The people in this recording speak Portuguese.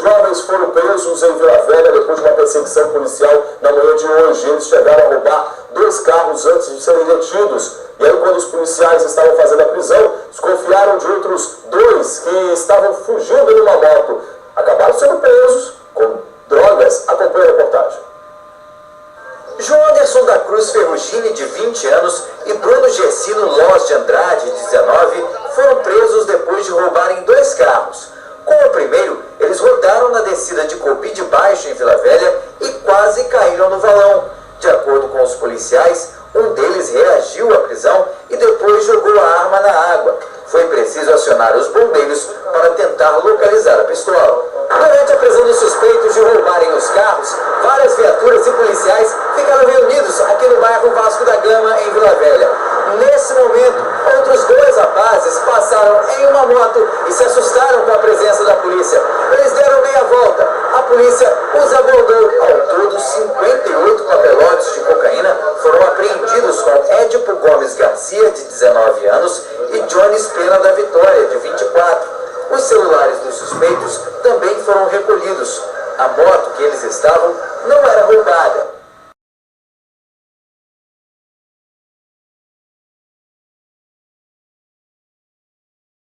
jovens foram presos em Vila Velha depois de uma perseguição policial na manhã de hoje. Eles chegaram a roubar 2 carros antes de serem detidos. E aí, quando os policiais estavam fazendo a prisão, desconfiaram de outros 2 que estavam fugindo numa moto. Acabaram sendo presos com drogas. Acompanhe a reportagem. João Anderson da Cruz Ferrugini, de 20 anos, e Bruno Gessino Loz de Andrade, de 19, foram presos depois de roubarem 2 carros. Com o primeiro, eles rodaram na descida de Cobi de Baixo, em Vila Velha, e quase caíram no valão. De acordo com os policiais, um deles reagiu à prisão e depois jogou a arma na água. Foi preciso acionar os bombeiros para tentar localizar a pistola. Durante a prisão dos suspeitos de roubarem os carros, várias viaturas e policiais ficaram reunidos aqui no bairro Vasco da Gama, em Vila Velha. Nesse momento, outros 2 rapazes passaram em uma moto e se assustaram com a presença da polícia. Eles deram meia volta. A polícia os abordou. Ao todo, 58 papelotes de cocaína foram apreendidos com Édipo Gomes Garcia, de 19 anos, e Jones Pena da Vitória, de 24. Os celulares dos suspeitos também foram recolhidos. A moto que eles estavam não era roubada.